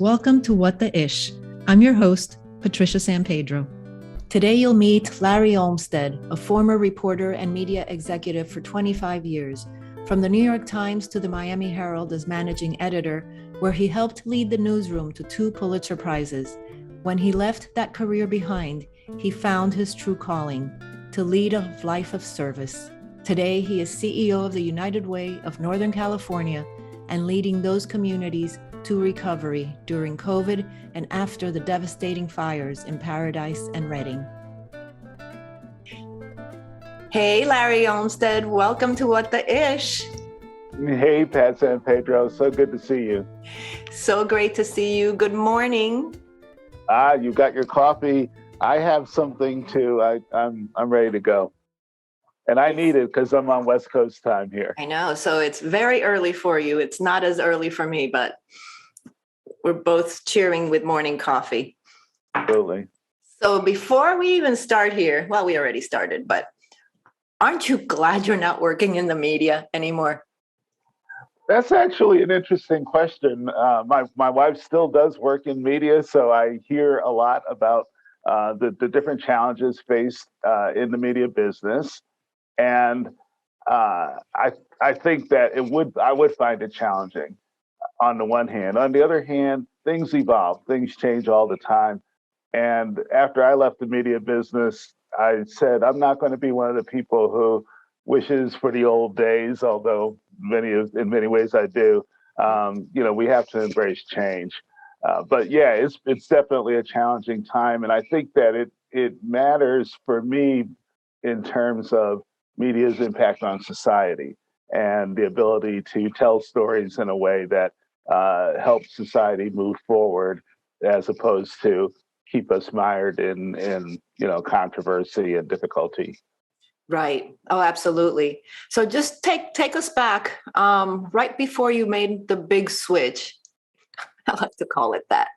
Welcome to What the Ish. I'm your host, Patricia San Pedro. Today you'll meet Larry Olmstead, a former reporter and media executive for 25 years, from the New York Times to the Miami Herald as managing editor, where he helped lead the newsroom to 2 Pulitzer Prizes. When he left that career behind, he found his true calling, to lead a life of service. Today, he is CEO of the United Way of Northern California and leading those communities to recovery during COVID and after the devastating fires in Paradise and Redding. Hey, Larry Olmstead, welcome to What the Ish. Hey, Pat San Pedro, so good to see you. So great to see you. Good morning. You got your coffee. I have something too. I'm ready to go. And I need it because I'm on West Coast time here. I know, so it's very early for you. It's not as early for me, but we're both cheering with morning coffee. Absolutely. So before we even start here, well, we already started, but aren't you glad you're not working in the media anymore? That's actually an interesting question. My wife still does work in media, so I hear a lot about the different challenges faced in the media business. And I think that I would find it challenging on the one hand. On the other hand, things evolve, things change all the time. And after I left the media business, I said, I'm not going to be one of the people who wishes for the old days, although in many ways I do. We have to embrace change. But yeah, it's definitely a challenging time. And I think that it matters for me in terms of media's impact on society and the ability to tell stories in a way that helps society move forward, as opposed to keep us mired in controversy and difficulty. Right. Oh, absolutely. So just take us back right before you made the big switch. I like to call it that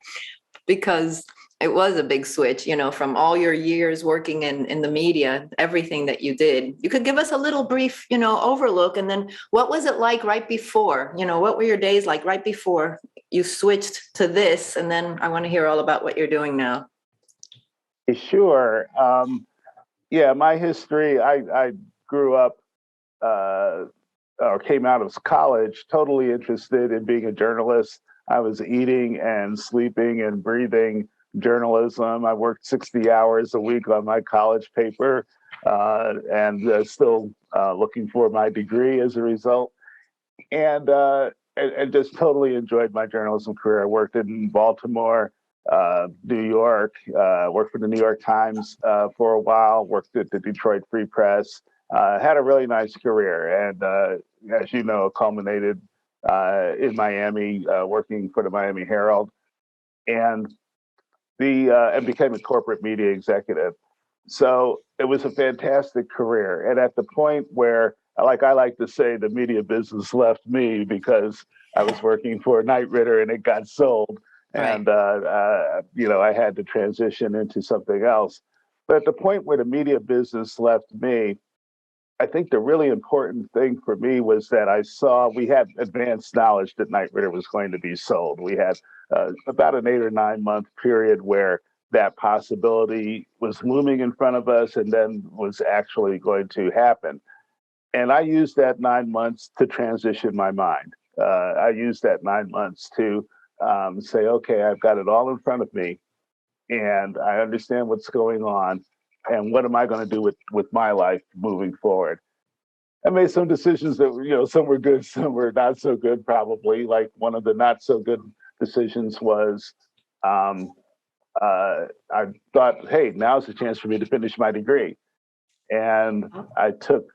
because it was a big switch, from all your years working in the media, everything that you did. You could give us a little brief, overlook. And then what was it like right before? What were your days like right before you switched to this? And then I want to hear all about what you're doing now. Sure. Yeah, my history, I grew up or came out of college totally interested in being a journalist. I was eating and sleeping and breathing journalism. I worked 60 hours a week on my college paper and still looking for my degree as a result. And just totally enjoyed my journalism career. I worked in Baltimore, New York, worked for the New York Times for a while, worked at the Detroit Free Press, had a really nice career. And as you know, culminated in Miami, working for the Miami Herald. And became a corporate media executive. So it was a fantastic career. And at the point where, like I like to say, the media business left me because I was working for Knight Ridder and it got sold. Right. And, I had to transition into something else. But at the point where the media business left me, I think the really important thing for me was that I saw we had advanced knowledge that Knight Ridder was going to be sold. We had about an 8 or 9 month period where that possibility was looming in front of us and then was actually going to happen. And I used that 9 months to transition my mind. I used that 9 months to say, okay, I've got it all in front of me and I understand what's going on. And what am I going to do with my life moving forward? I made some decisions that, some were good, some were not so good, probably. Like one of the not so good decisions was I thought, hey, now's the chance for me to finish my degree. And I took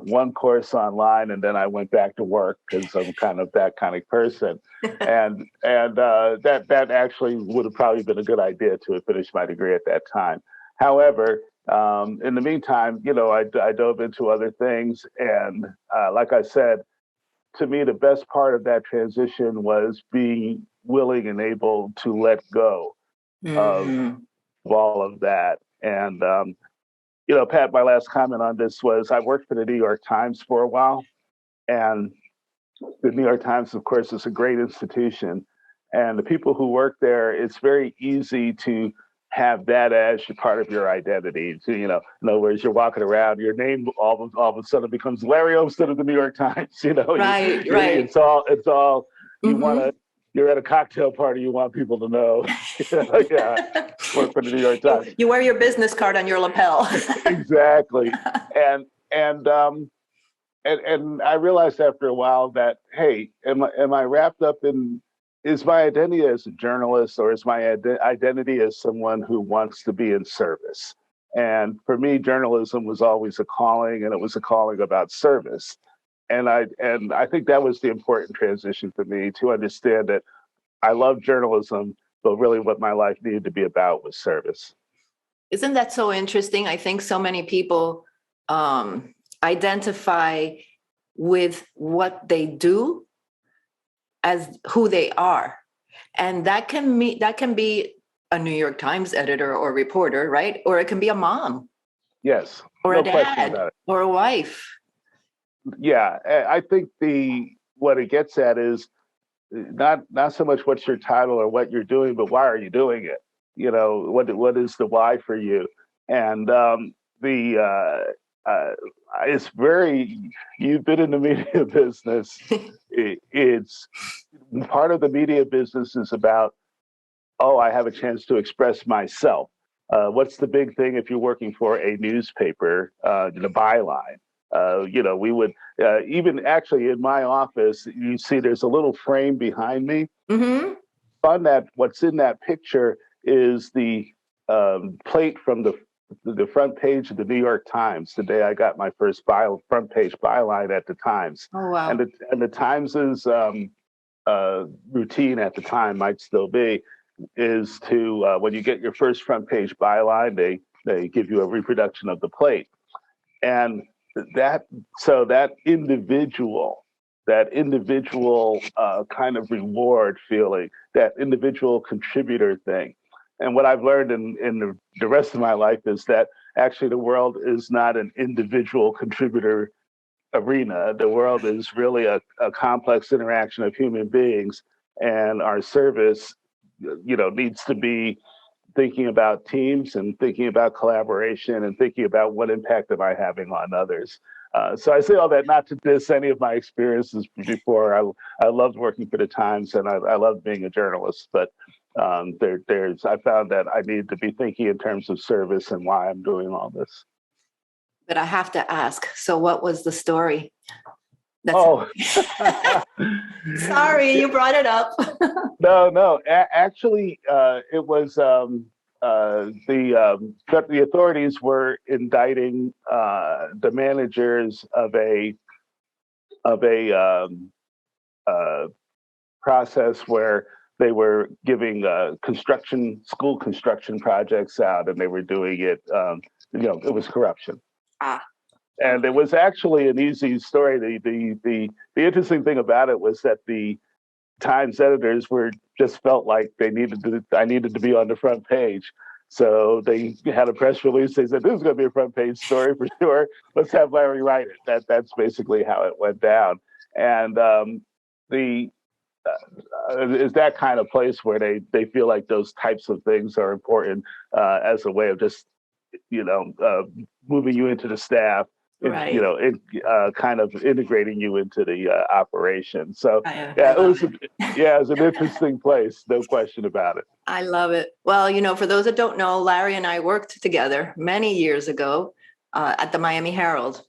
one course online and then I went back to work because I'm kind of that kind of person. and that actually would have probably been a good idea to have finished my degree at that time. However, in the meantime, I dove into other things. And like I said, to me, the best part of that transition was being willing and able to let go of all of that. And, Pat, my last comment on this was I worked for the New York Times for a while. And the New York Times, of course, is a great institution. And the people who work there, it's very easy to have that as part of your identity. So, in other words, you're walking around, your name all of a sudden becomes Larry Olmstead of the New York Times. Right, right. It's all you want Mm-hmm. to. You're at a cocktail party, you want people to know, yeah, work for the New York Times. You wear your business card on your lapel. Exactly, and and um, and I realized after a while that, hey, am I wrapped up in, is my identity as a journalist, or is my identity as someone who wants to be in service? And for me, journalism was always a calling, and it was a calling about service. And I think that was the important transition for me, to understand that I love journalism, but really what my life needed to be about was service. Isn't that so interesting? I think so many people identify with what they do as who they are, and that can be a New York Times editor or reporter, right? Or it can be a mom Yes, or a no question dad about it. or a wife. Yeah, I think what it gets at is not so much what's your title or what you're doing, but why are you doing it? What is the why for you? And the it's very, you've been in the media business. It's part of the media business is about, oh, I have a chance to express myself. What's the big thing if you're working for a newspaper? The byline. We would, even actually in my office, you see there's a little frame behind me. Mm-hmm. On that, what's in that picture is the plate from the front page of the New York Times the day I got my first front page byline at the Times. Oh, wow. And the Times's routine at the time, might still be, is to, when you get your first front page byline, they give you a reproduction of the plate. And that so that individual kind of reward feeling, that individual contributor thing. And what I've learned in the rest of my life is that actually the world is not an individual contributor arena. The world is really a complex interaction of human beings, and our service, needs to be thinking about teams and thinking about collaboration and thinking about what impact am I having on others. So I say all that not to diss any of my experiences before. I loved working for the Times, and I loved being a journalist, but I found that I needed to be thinking in terms of service and why I'm doing all this. But I have to ask, so what was the story? Oh, Sorry, you brought it up. no. Actually, it was the authorities were indicting the managers of a process where they were giving school construction projects out, and they were doing it. It was corruption. Ah. And it was actually an easy story. The interesting thing about it was that the Times editors just felt like I needed to be on the front page. So they had a press release. They said, this is going to be a front page story for sure. Let's have Larry write it. That's basically how it went down. And is that kind of place where they feel like those types of things are important as a way of just, moving you into the staff. Right. Kind of integrating you into the operation. So it was an interesting place, no question about it. I love it. Well, for those that don't know, Larry and I worked together many years ago at the Miami Herald.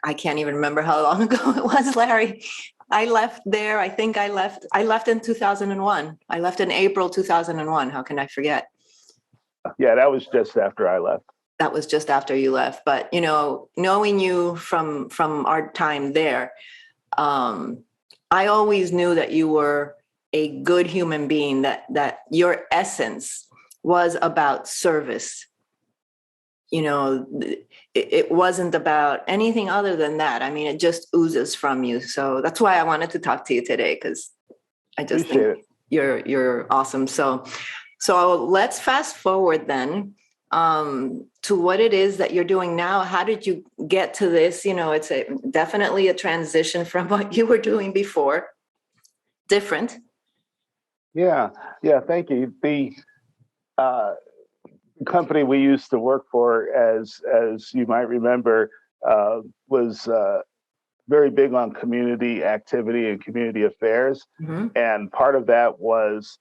I can't even remember how long ago it was, Larry. I left there. I think I left in 2001. I left in April 2001. How can I forget? Yeah, that was just after I left. That was just after you left. But, knowing you from our time there, I always knew that you were a good human being, that your essence was about service. It wasn't about anything other than that. I mean, it just oozes from you. So that's why I wanted to talk to you today, because I just think you're awesome. So let's fast forward then to what it is that you're doing now. How did you get to this? It's definitely a transition from what you were doing before. Different. Yeah, yeah, thank you. The uh, company we used to work for, as you might remember, was very big on community activity and community affairs, Hmm. and part of that was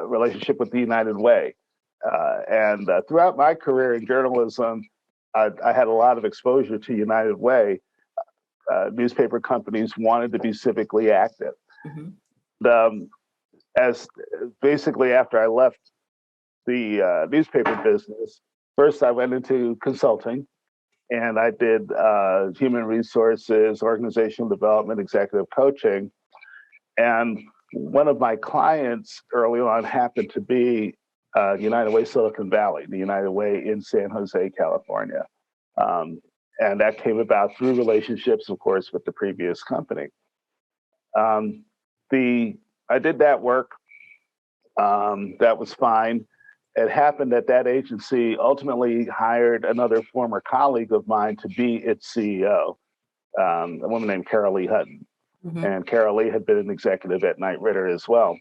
relationship with the United Way. And throughout my career in journalism, I had a lot of exposure to United Way. Newspaper companies wanted to be civically active. Hmm. Um, as basically after I left the newspaper business, first I went into consulting and I did human resources, organizational development, executive coaching. And one of my clients early on happened to be United Way Silicon Valley, the United Way in San Jose, California. Um, and that came about through relationships, of course, with the previous company. Um, the I did that work. That was fine. It happened that that agency ultimately hired another former colleague of mine to be its CEO, a woman named Carol Lee Hutton. Hmm. And Carol Lee had been an executive at Knight Ridder as well.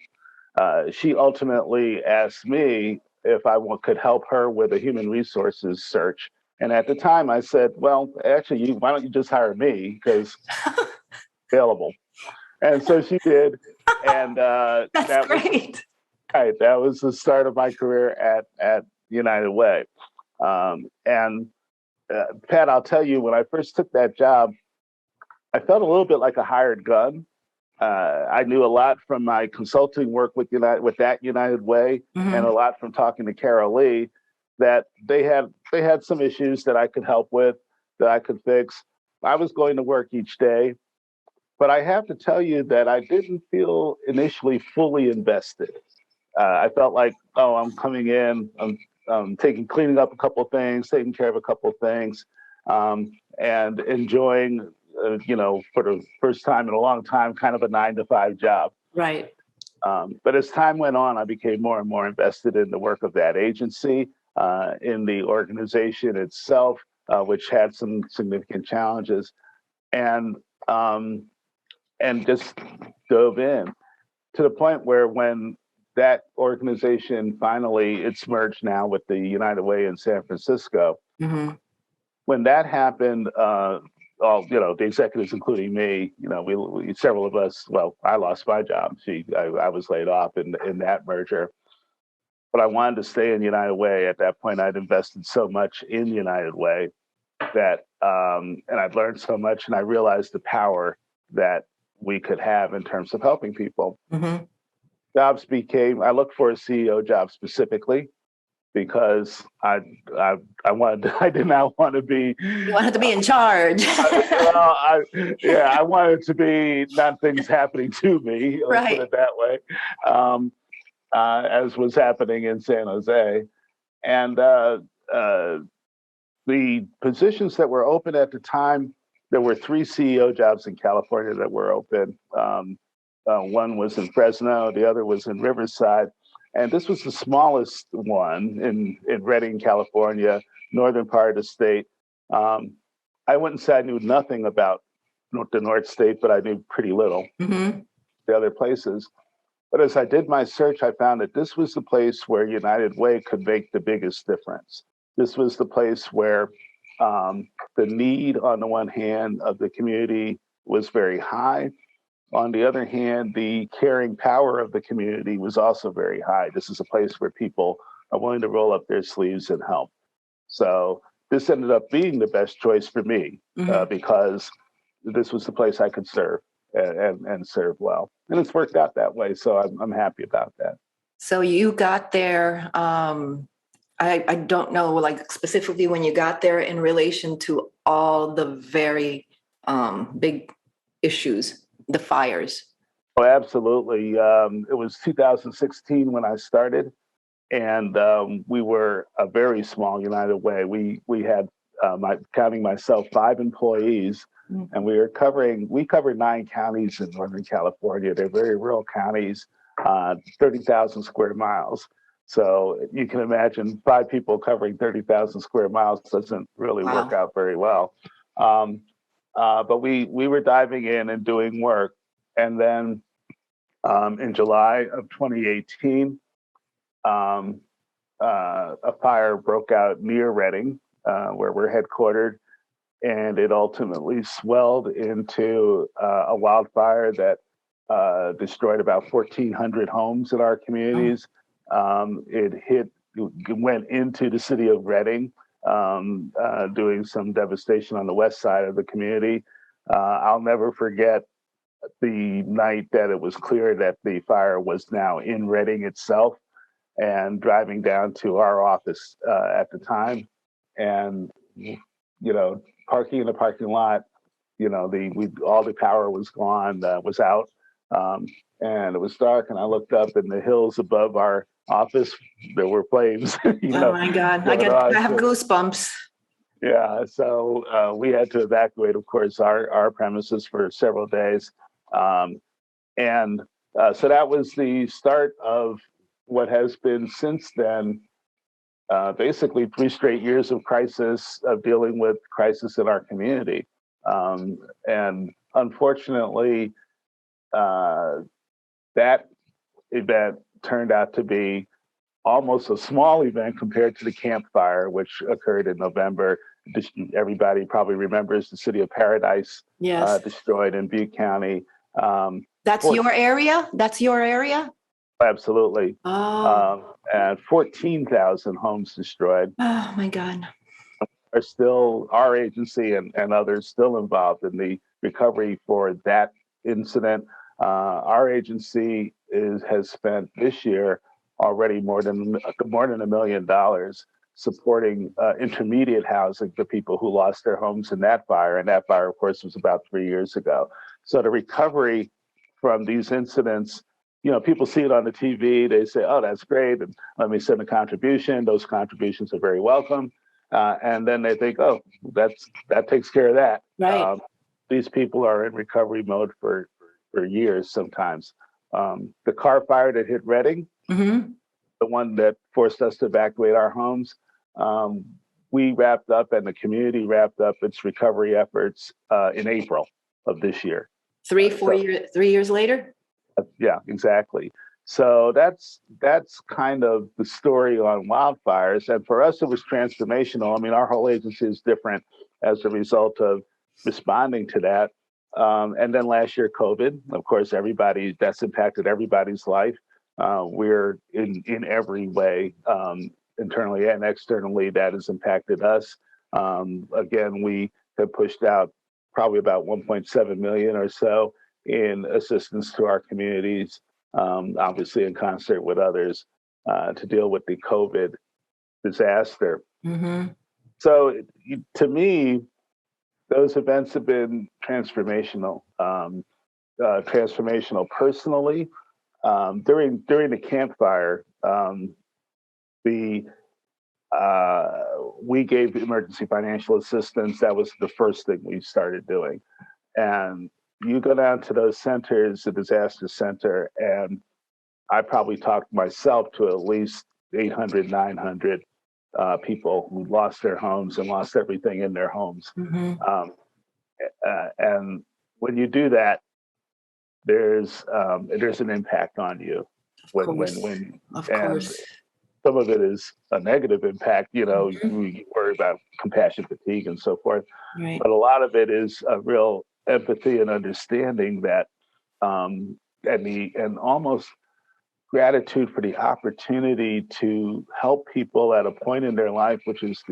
She ultimately asked me if could help her with a human resources search. And at the time, I said, "Well, actually, why don't you just hire me because available?" And so she did, and That's that was great. right. That was the start of my career at United Way. And Pat, I'll tell you, when I first took that job, I felt a little bit like a hired gun. I knew a lot from my consulting work with that United Way, and a Hmm. lot from talking to Carol Lee that they had some issues that I could help with, that I could fix. I was going to work each day, but I have to tell you that I didn't feel initially fully invested. I felt like, oh, I'm coming in, I'm cleaning up a couple of things, taking care of a couple of things, and enjoying, for the first time in a long time, kind of a 9 to 5 job. Right. But as time went on, I became more and more invested in the work of that agency, in the organization itself, which had some significant challenges, and um, and just dove in to the point where when that organization finally it's merged now with the United Way in San Francisco. Hmm. When that happened, all the executives, including me, we several of us. Well, I lost my job. I was laid off in that merger. But I wanted to stay in United Way. At that point, I'd invested so much in United Way that, and I'd learned so much, and I realized the power that we could have in terms of helping people. Hmm. I looked for a CEO job specifically because I did not want to be, You wanted to be in charge. I wanted to be not things happening to me, let's put Right. it that way, um, as was happening in San Jose. And uh, the positions that were open at the time, there were 3 CEO jobs in California that were open. One was in Fresno, the other was in Riverside. And this was the smallest one in Redding, California, northern part of the state. Um, I wouldn't say I knew nothing about the North State, but I knew pretty little Hmm. the other places. But as I did my search, I found that this was the place where United Way could make the biggest difference. This was the place where the need, on the one hand, of the community was very high. On the other hand, the caring power of the community was also very high. This is a place where people are willing to roll up their sleeves and help. So this ended up being the best choice for me Hmm. because this was the place I could serve and serve well. And it's worked out that way. So I'm happy about that. So you got there. I don't know, like specifically when you got there in relation to all the very big issues, the fires. Oh, absolutely. It was 2016 when I started, and we were a very small United Way. We had, counting myself, 5 employees, Mm. and we covered 9 counties in Northern California. They're very rural counties, 30,000 square miles. So you can imagine 5 people covering 30,000 square miles doesn't really work Wow. out very well. Um, but we were diving in and doing work, and then In July of 2018, um, a fire broke out near Reading, where we're headquartered, and it ultimately swelled into a wildfire that destroyed about 1,400 homes in our communities. It went into the city of Reading, doing some devastation on the west side of the community. I'll never forget the night that it was clear that the fire was now in Reading itself, and driving down to our office at the time, and parking in the parking lot. All the power was gone, was out, and it was dark. And I looked up in the hills above our office. There were flames. Oh my God! I have goosebumps. Yeah, so we had to evacuate, of course, our premises for several days, and so that was the start of what has been since then. Basically 3 straight years of crisis, of dealing with crisis in our community. And unfortunately, that event turned out to be almost a small event compared to the Camp Fire, which occurred in November. Everybody probably remembers the city of Paradise, Yes. Destroyed in Butte County. That's your area? That's your area? Absolutely. Oh. And 14,000 homes destroyed. Oh my God. Are still, our agency and others still involved in the recovery for that incident. Our agency has spent this year already more than $1 million supporting intermediate housing for people who lost their homes in that fire. And that fire, of course, was about 3 years ago. So the recovery from these incidents, people see it on the TV, they say, oh, that's great, and let me send a contribution. Those contributions are very welcome. And then they think, oh, that takes care of that. Right. These people are in recovery mode for years sometimes. The car fire that hit Reading, the one that forced us to evacuate our homes, we wrapped up, and the community wrapped up its recovery efforts in April of this year. 3 years later? Yeah, exactly. So that's kind of the story on wildfires. And for us, it was transformational. I mean, our whole agency is different as a result of responding to that. And then last year, COVID, of course, that's impacted everybody's life. We're in every way, internally and externally, that has impacted us. Again, we have pushed out probably about 1.7 million or so in assistance to our communities, obviously in concert with others, to deal with the COVID disaster. So to me, those events have been transformational, transformational personally. During the Camp Fire, we gave emergency financial assistance. That was the first thing we started doing. And you go down to those centers, the disaster center, and I probably talked myself to at least 800, 900 people who lost their homes and lost everything in their homes. And when you do that, there's an impact on you. Of course. Some of it is a negative impact, you worry about compassion fatigue and so forth. Right. But a lot of it is a real empathy and understanding that, and almost gratitude for the opportunity to help people at a point in their life, which is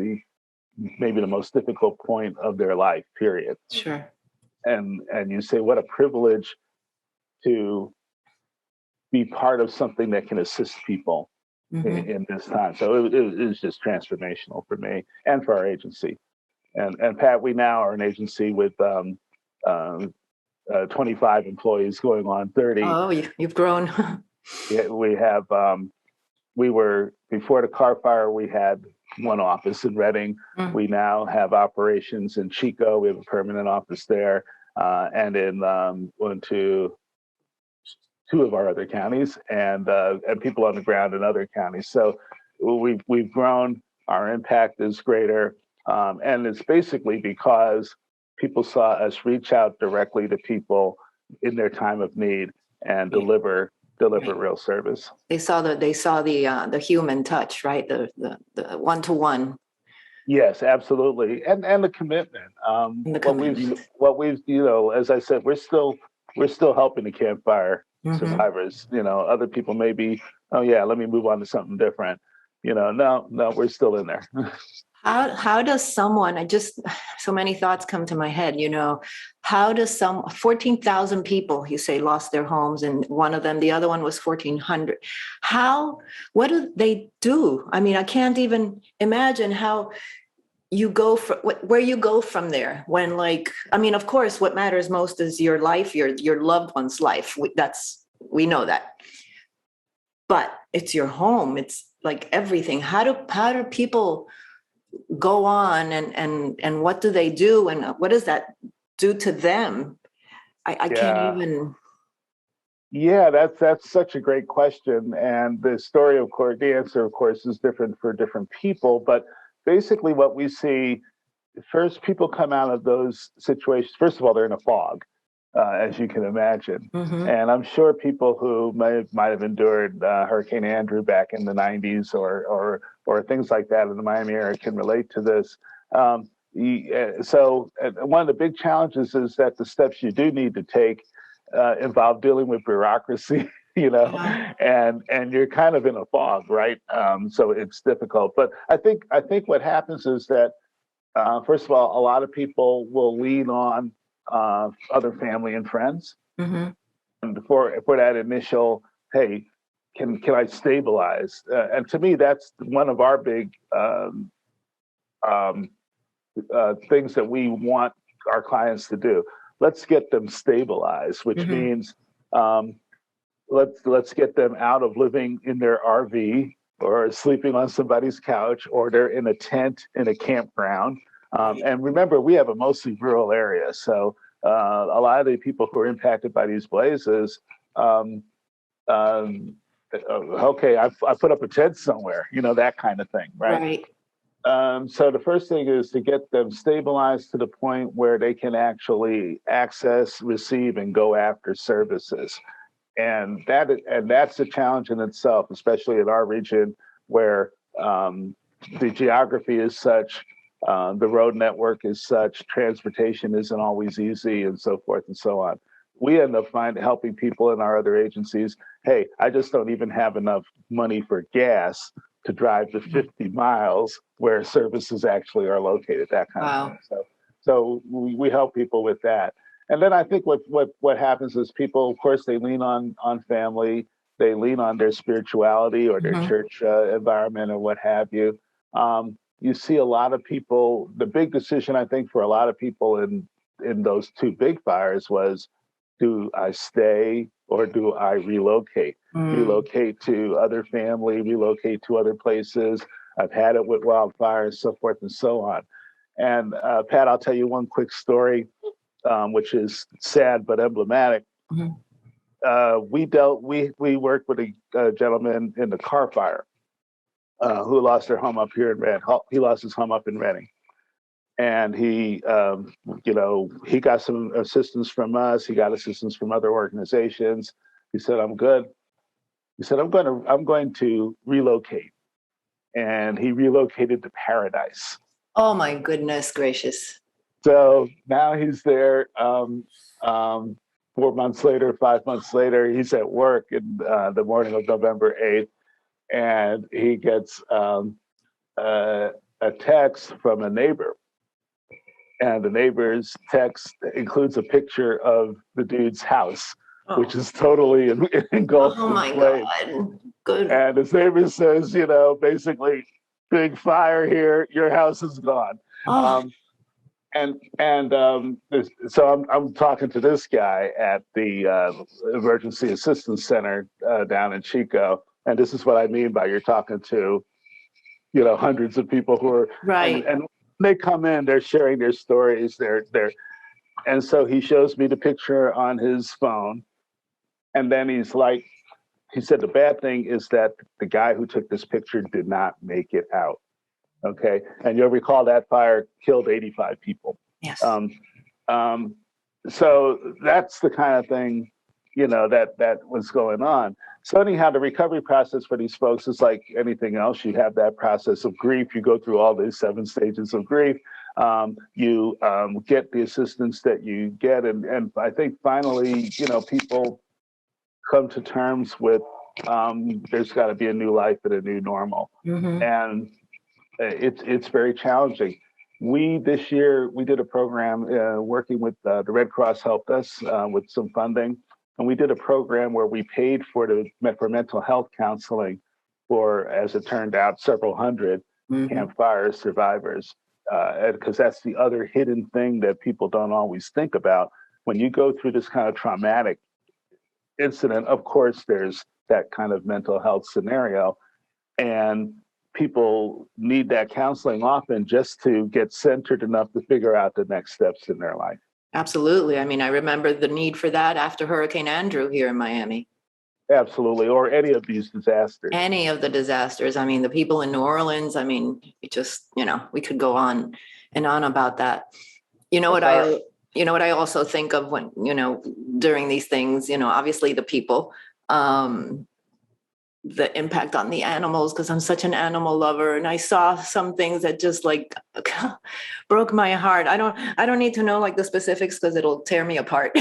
maybe the most difficult point of their life, period. Sure. And you say, what a privilege to be part of something that can assist people in this time. So it was just transformational for me and for our agency. And Pat, we now are an agency with 25 employees going on 30. Oh, you've grown. Yeah, we have, before the car fire, we had one office in Reading. We now have operations in Chico. We have a permanent office there, and in two of our other counties, and people on the ground in other counties. So we've grown. Our impact is greater, and it's basically because people saw us reach out directly to people in their time of need and Yeah. deliver real service. They saw the human touch, right? The one-to-one. Yes, absolutely, and the commitment. And the commitment. What we've as I said, we're still helping the campfire survivors. Other people may be, oh yeah, let me move on to something different. No, we're still in there. How does someone, so many thoughts come to my head, how does 14,000 people, you say, lost their homes, and the other one was 1,400. What do they do? I mean, I can't even imagine how you go where you go from there when, of course, what matters most is your life, your loved one's life. We know that. But it's your home. It's like everything. How do people go on, and what do they do, and what does that do to them? I can't even. Yeah, that's such a great question, and the story, of course, the answer, of course, is different for different people. But basically, what we see first, people come out of those situations. First of all, they're in a fog, as you can imagine, and I'm sure people who might have endured Hurricane Andrew back in the '90s or things like that in the Miami area can relate to this. So one of the big challenges is that the steps you do need to take involve dealing with bureaucracy, and you're kind of in a fog, right? So it's difficult. But I think what happens is that first of all, a lot of people will lean on other family and friends, and for that initial, hey, can I stabilize? And to me, that's one of our big things that we want our clients to do. Let's get them stabilized, which means let's get them out of living in their RV or sleeping on somebody's couch, or they're in a tent in a campground. And remember, we have a mostly rural area, so a lot of the people who are impacted by these blazes, okay, I put up a tent somewhere, that kind of thing, right? So the first thing is to get them stabilized to the point where they can actually access, receive, and go after services. And that's a challenge in itself, especially in our region where the geography is such, the road network is such, transportation isn't always easy, and so forth and so on. We end up helping people in our other agencies. Hey, I just don't even have enough money for gas to drive the 50 miles where services actually are located, that kind of thing. So we help people with that. And then I think what happens is people, of course, they lean on family, they lean on their spirituality or their church environment or what have you. You see a lot of people, the big decision, I think, for a lot of people in those two big fires was, do I stay or do I relocate? Relocate to other family, relocate to other places. I've had it with wildfires, so forth and so on. And Pat, I'll tell you one quick story, which is sad but emblematic. We worked with a gentleman in the car fire who lost their home up here in Redding. He lost his home up in Redding. And he got some assistance from us. He got assistance from other organizations. He said, "I'm good." He said, "I'm going to relocate," and he relocated to Paradise. Oh my goodness gracious! So now he's there. 4 months later, 5 months later, he's at work in the morning of November 8th, and he gets a text from a neighbor. And the neighbor's text includes a picture of the dude's house, which is totally engulfed in flames. God. Good. And his neighbor says, basically, big fire here, your house is gone. So I'm talking to this guy at the Emergency Assistance Center down in Chico, and this is what I mean by you're talking to, hundreds of people who are right. And they come in, they're sharing their stories, and so he shows me the picture on his phone, and then he said the bad thing is that the guy who took this picture did not make it out. Okay, and you'll recall that fire killed 85 people. Yes. So that's the kind of thing that was going on. So anyhow, the recovery process for these folks is like anything else. You have that process of grief. You go through all these 7 stages of grief. You get the assistance that you get, and I think finally, people come to terms with there's got to be a new life and a new normal, and it's very challenging. This year we did a program working with the Red Cross helped us with some funding, and we did a program where we paid for mental health counseling for, as it turned out, several hundred Camp Fire survivors, because that's the other hidden thing that people don't always think about. When you go through this kind of traumatic incident, of course, there's that kind of mental health scenario, and people need that counseling often just to get centered enough to figure out the next steps in their life. Absolutely. I mean, I remember the need for that after Hurricane Andrew here in Miami. Absolutely. Or any of these disasters. Any of the disasters. I mean, the people in New Orleans, I mean, it just, we could go on and on about that. You know what I also think of when, during these things, obviously the people, the impact on the animals, because I'm such an animal lover, and I saw some things that just like broke my heart. I don't need to know like the specifics because it'll tear me apart.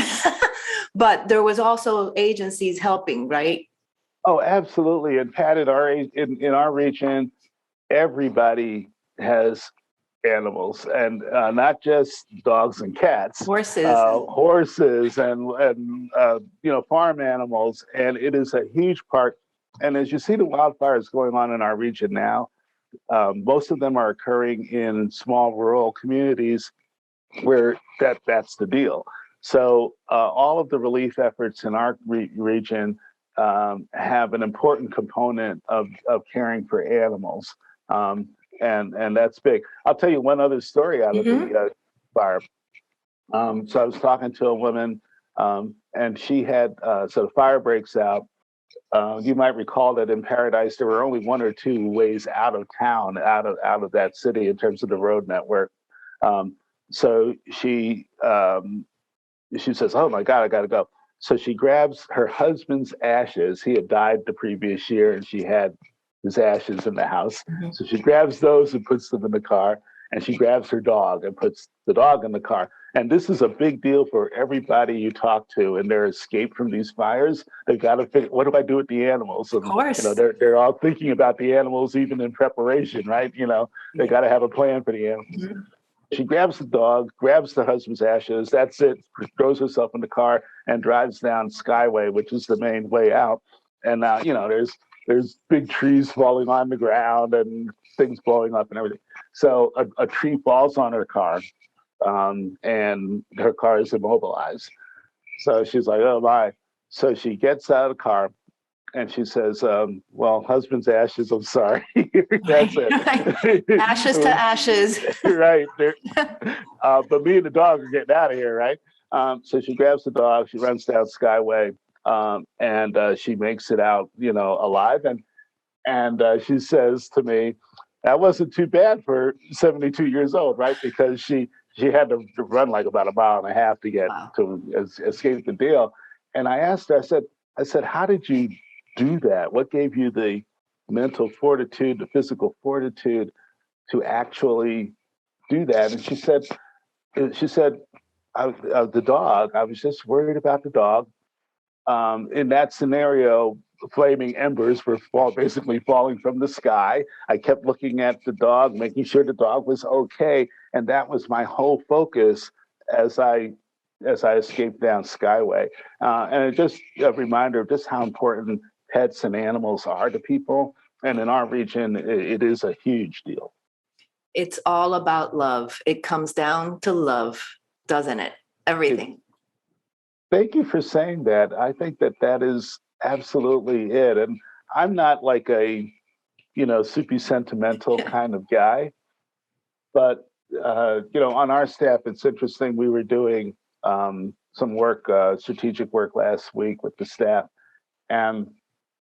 But there was also agencies helping, right? Oh, absolutely. And Pat, in our region, everybody has animals, and not just dogs and cats, horses and farm animals, and it is a huge part. And as you see the wildfires going on in our region now, most of them are occurring in small rural communities where that's the deal. So all of the relief efforts in our region have an important component of caring for animals, and that's big. I'll tell you one other story out of the fire. So I was talking to a woman, and she had so the fire breaks out. You might recall that in Paradise, there were only 1 or 2 ways out of town, out of that city in terms of the road network. So she says, "Oh my God, I got to go." So she grabs her husband's ashes. He had died the previous year, and she had his ashes in the house. So she grabs those and puts them in the car, and she grabs her dog and puts the dog in the car. And this is a big deal for everybody you talk to in their escape from these fires. They've got to figure, what do I do with the animals? And, of course. They're all thinking about the animals, even in preparation, right? They got to have a plan for the animals. She grabs the dog, grabs the husband's ashes. That's it. Throws herself in the car and drives down Skyway, which is the main way out. And now, there's big trees falling on the ground and things blowing up and everything. So a tree falls on her car, and her car is immobilized. So she's like, "Oh my!" So she gets out of the car, and she says, "Well, husband's ashes. I'm sorry." That's it. Right. Ashes to ashes. Right. But me and the dog are getting out of here, right? So she grabs the dog. She runs down Skyway, and she makes it out, alive. And she says to me, "That wasn't too bad for 72 years old, right?" Because she had to run like about 1.5 miles to get to escape the deal. And I asked her, I said, "How did you do that? What gave you the mental fortitude, the physical fortitude to actually do that?" And she said, the dog, I was just worried about the dog. In that scenario, flaming embers were basically falling from the sky. I kept looking at the dog, making sure the dog was okay. And that was my whole focus as I escaped down Skyway. And it's just a reminder of just how important pets and animals are to people. And in our region, it is a huge deal. It's all about love. It comes down to love, doesn't it? Everything. Thank you for saying that. I think that is absolutely it. And I'm not like a, super sentimental kind of guy. But, on our staff, it's interesting. We were doing some work, strategic work last week with the staff. And,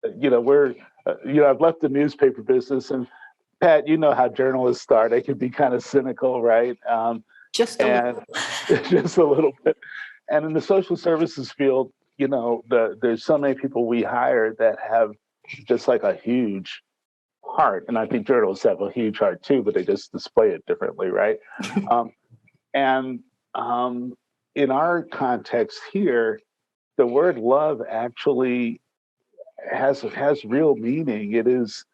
I've left the newspaper business. And Pat, you know how journalists are. They can be kind of cynical, right? Just a little. Just a little bit. And in the social services field, there's so many people we hire that have just like a huge heart, and I think journalists have a huge heart too, but they just display it differently, right? And in our context here, the word love actually has real meaning. It is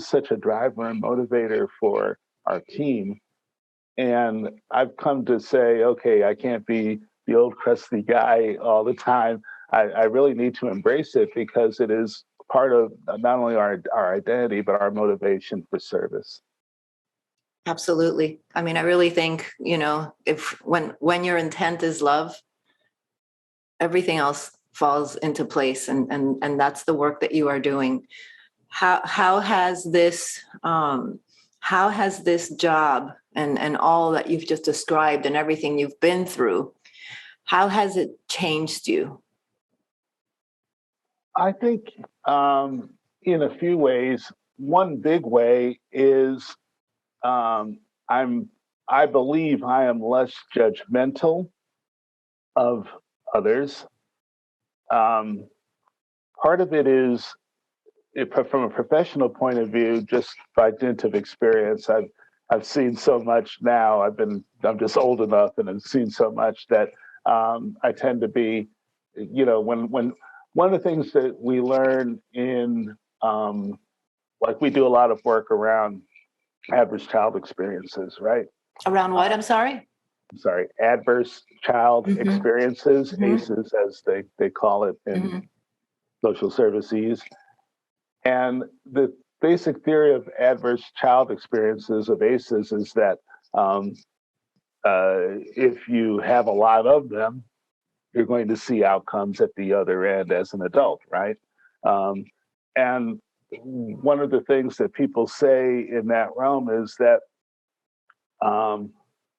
such a driver and motivator for our team. And I've come to say, okay, I can't be the old crusty guy all the time. I really need to embrace it because it is part of not only our identity, but our motivation for service. Absolutely. I mean, I really think, if when your intent is love, everything else falls into place, and that's the work that you are doing. How has this job and all that you've just described and everything you've been through, how has it changed you? I think in a few ways. One big way is I believe I am less judgmental of others. Um, Part of it is, from a professional point of view, just by dint of experience. I've seen so much now. I'm just old enough, and I've seen so much that I tend to be, when one of the things that we learn in like we do a lot of work around adverse child experiences, right? Around what? I'm sorry. Sorry, adverse child experiences, Mm-hmm. ACEs, as they call it in social services. And the basic theory of adverse child experiences, of ACEs, is that if you have a lot of them, you're going to see outcomes at the other end as an adult, right? And one of the things that people say in that realm is that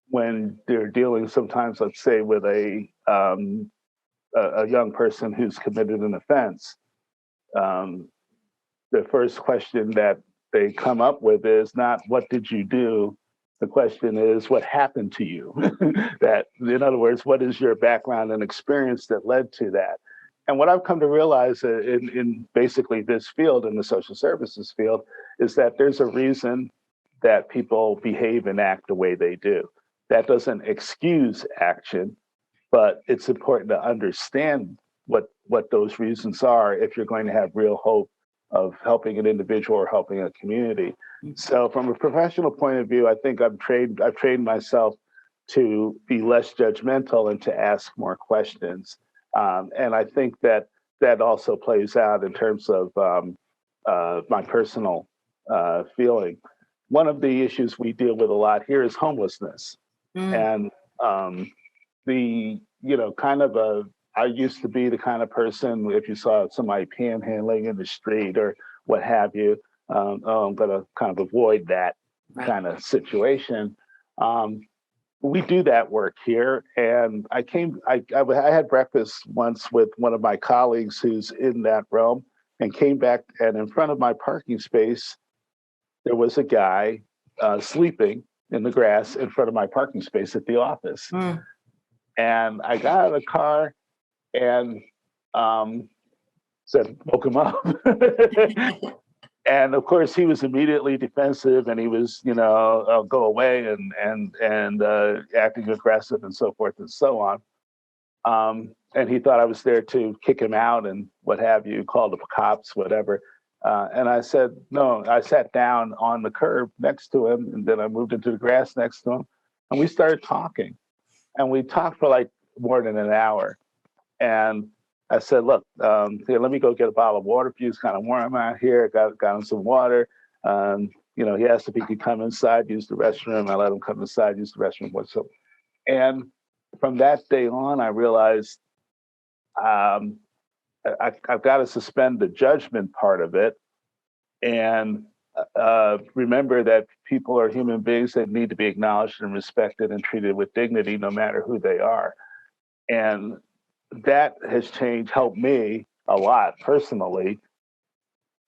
when they're dealing sometimes, let's say, with a young person who's committed an offense, the first question that they come up with is not what did you do? The question is what happened to you? That, in other words, what is your background and experience that led to that? And what I've come to realize in basically this field, in the social services field, is that there's a reason that people behave and act the way they do. That doesn't excuse action, but it's important to understand what those reasons are if you're going to have real hope of helping an individual or helping a community. So from a professional point of view, I think I've trained myself to be less judgmental and to ask more questions. And I think that also plays out in terms of my personal feeling. One of the issues we deal with a lot here is homelessness. And I used to be the kind of person, if you saw somebody panhandling in the street or what have you, I'm going to kind of avoid that kind of situation. We do that work here. And I had breakfast once with one of my colleagues who's in that realm, and came back, and in front of my parking space, there was a guy sleeping in the grass in front of my parking space at the office. And I got out of the car and woke him up. And of course, he was immediately defensive, and he was, go away and acting aggressive and so forth and so on. And he thought I was there to kick him out and what have you, call the cops, whatever. And I said, no. I sat down on the curb next to him, and then I moved into the grass next to him, and we started talking. And we talked for like more than an hour. And I said, look, here, let me go get a bottle of water for you. It's kind of warm out here. Got him some water. He asked if he could come inside, use the restroom. I let him come inside, use the restroom. And from that day on, I realized I've got to suspend the judgment part of it and remember that people are human beings that need to be acknowledged and respected and treated with dignity, no matter who they are. And that has helped me a lot personally.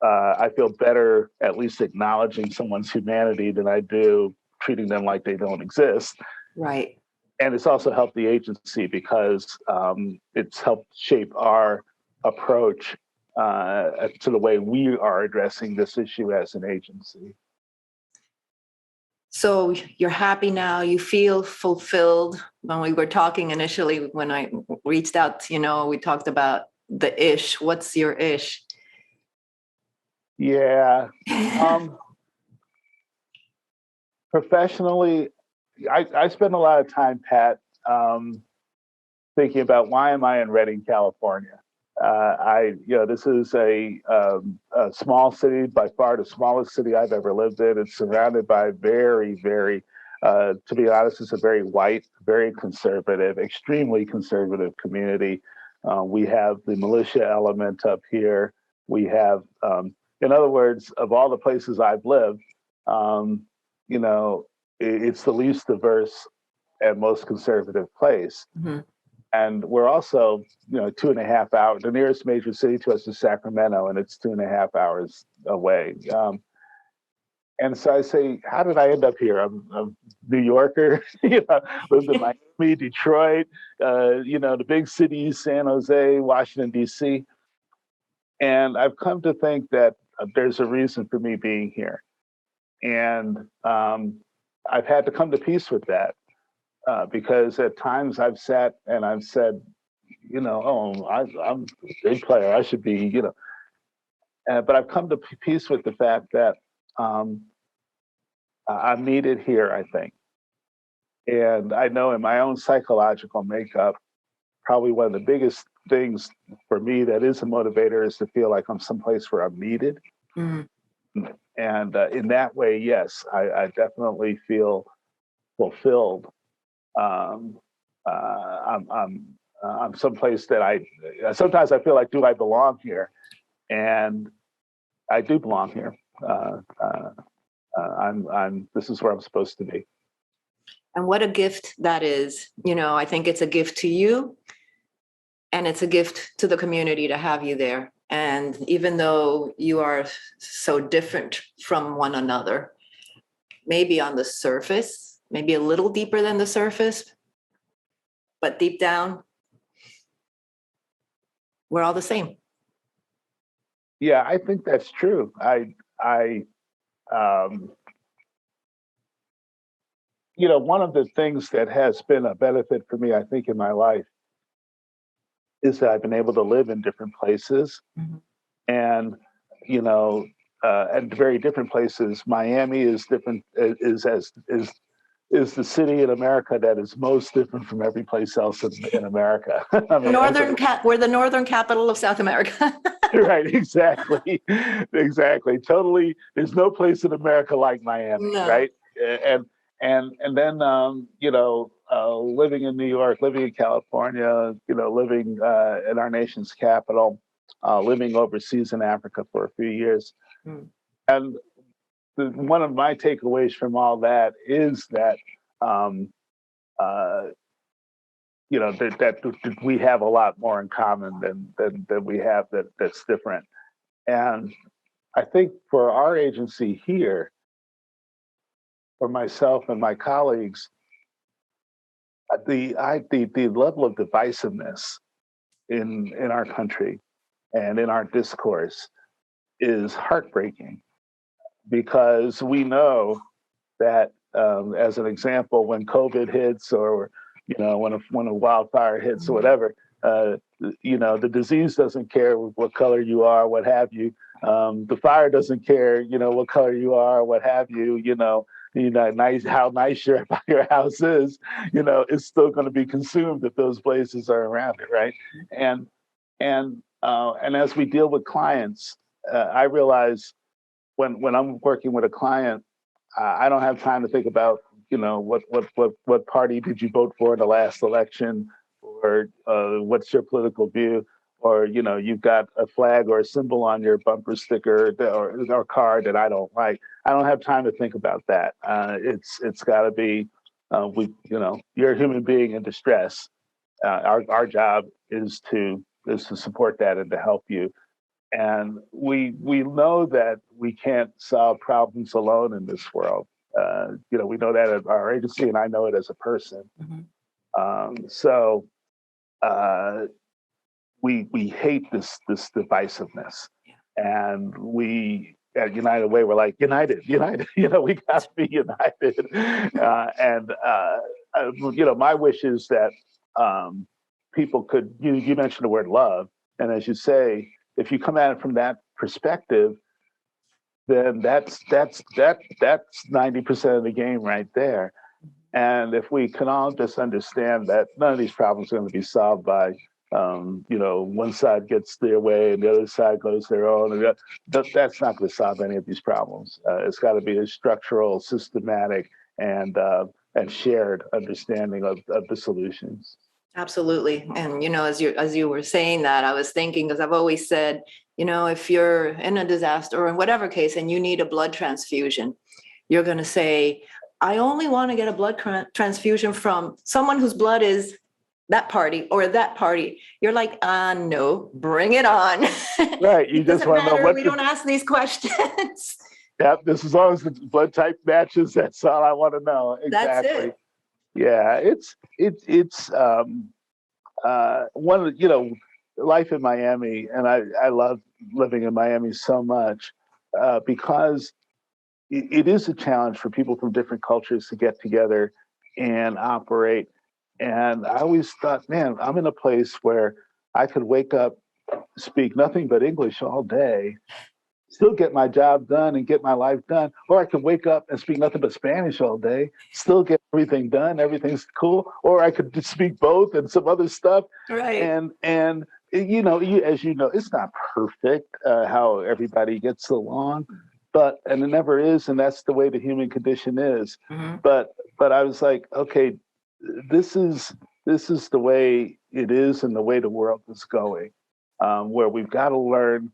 I feel better at least acknowledging someone's humanity than I do treating them like they don't exist. Right. And it's also helped the agency because it's helped shape our approach to the way we are addressing this issue as an agency. So you're happy now, you feel fulfilled. When we were talking initially, when I reached out, we talked about the ish. What's your ish? Yeah. Professionally, I spend a lot of time, Pat, thinking about why am I in Redding, California? This is a small city, by far the smallest city I've ever lived in. It's surrounded by very, very, to be honest, it's a very white, very conservative, extremely conservative community. We have the militia element up here. We have, in other words, of all the places I've lived, it's the least diverse and most conservative place. Mm-hmm. And we're also, 2.5 hours. The nearest major city to us is Sacramento, and it's 2.5 hours away. And so I say, how did I end up here? I'm a New Yorker, lived in Miami, Detroit, the big cities, San Jose, Washington, D.C. And I've come to think that there's a reason for me being here. And I've had to come to peace with that. Because at times I've sat and I've said, I'm a big player. I should be, but I've come to peace with the fact that I'm needed here, I think. And I know in my own psychological makeup, probably one of the biggest things for me that is a motivator is to feel like I'm someplace where I'm needed. Mm-hmm. And in that way, yes, I definitely feel fulfilled. I'm someplace that sometimes I feel like, do I belong here? And I do belong here. This is where I'm supposed to be. And what a gift that is. I think it's a gift to you, and it's a gift to the community to have you there. And even though you are so different from one another, maybe on the surface, maybe a little deeper than the surface, but deep down, we're all the same. Yeah, I think that's true. One of the things that has been a benefit for me, I think, in my life is that I've been able to live in different places. Mm-hmm. And, at very different places. Miami is different, is the city in America that is most different from every place else in America. I mean, we're the northern capital of South America. Right, exactly. Totally. There's no place in America like Miami, no. Right? And then living in New York, living in California, living in our nation's capital, living overseas in Africa for a few years. Mm. And one of my takeaways from all that is that that we have a lot more in common than we have that's different. And I think for our agency here, for myself and my colleagues, the level of divisiveness in our country and in our discourse is heartbreaking, because we know that, as an example, when COVID hits, or when a wildfire hits, or whatever, the disease doesn't care what color you are, what have you. The fire doesn't care, what color you are, what have you. How nice your house is. It's still going to be consumed if those blazes are around it, right? And as we deal with clients, I realize when I'm working with a client, I don't have time to think about, what party did you vote for in the last election, or what's your political view, or you've got a flag or a symbol on your bumper sticker or card that I don't like. I don't have time to think about that. It's got to be, you're a human being in distress. Our job is to support that and to help you. And we know that we can't solve problems alone in this world. We know that at our agency, and I know it as a person. Mm-hmm. So we hate this divisiveness, and we at United Way we're like united. We got to be united, my wish is that people could. You mentioned the word love, and as you say, if you come at it from that perspective, then that's 90% of the game right there. And if we can all just understand that none of these problems are going to be solved by, one side gets their way and the other side goes their own, and that's not going to solve any of these problems. It's got to be a structural, systematic, and shared understanding of the solutions. Absolutely. And, as you were saying that, I was thinking, because I've always said, if you're in a disaster or in whatever case and you need a blood transfusion, you're going to say, I only want to get a blood transfusion from someone whose blood is that party or that party. You're like, no, bring it on. Right. You just want to know what. We don't ask these questions. Yep. This as long as the blood type matches, that's all I want to know. Exactly. That's it. Yeah. It's one of life in Miami, and I love living in Miami so much because it is a challenge for people from different cultures to get together and operate. And I always thought, man, I'm in a place where I could wake up, speak nothing but English all day, still get my job done and get my life done. Or I could wake up and speak nothing but Spanish all day, still get everything done, everything's cool. Or I could just speak both and some other stuff. Right. And as you know, it's not perfect how everybody gets along. And it never is, and that's the way the human condition is. Mm-hmm. But I was like, okay, this is the way it is, and the way the world is going, where we've got to learn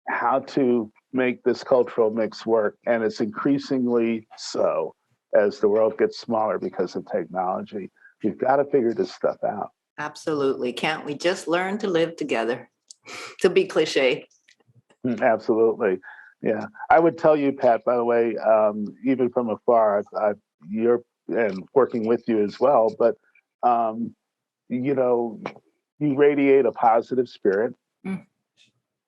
how to make this cultural mix work, and it's increasingly so as the world gets smaller because of technology. We've got to figure this stuff out. Absolutely. Can't we just learn to live together? To be cliche. Absolutely. Yeah, I would tell you, Pat, by the way, even from afar, you're and working with you as well, but you radiate a positive spirit.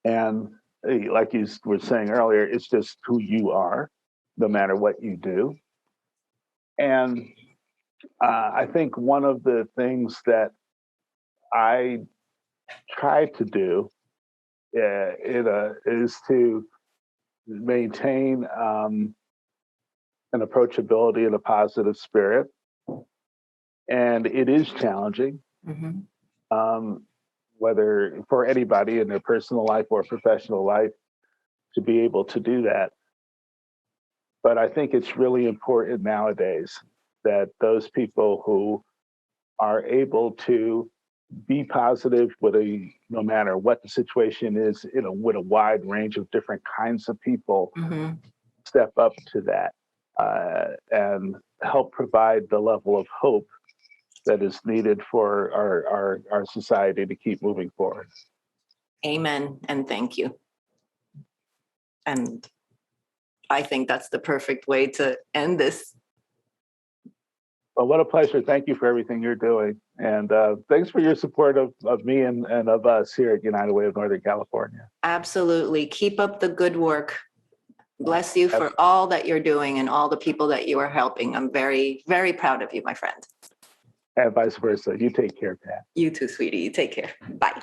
And like you were saying earlier, it's just who you are, no matter what you do. And I think one of the things that I try to do is to maintain an approachability and a positive spirit. And it is challenging, whether for anybody in their personal life or professional life, to be able to do that. But I think it's really important nowadays that those people who are able to be positive no matter what the situation is, with a wide range of different kinds of people, step up to that and help provide the level of hope that is needed for our society to keep moving forward. Amen. And thank you. And I think that's the perfect way to end this. Well, what a pleasure. Thank you for everything you're doing. And thanks for your support of me and of us here at United Way of Northern California. Absolutely. Keep up the good work. Bless you for all that you're doing and all the people that you are helping. I'm very, very proud of you, my friend. And vice versa. You take care, Pat. You too, sweetie. You take care. Bye.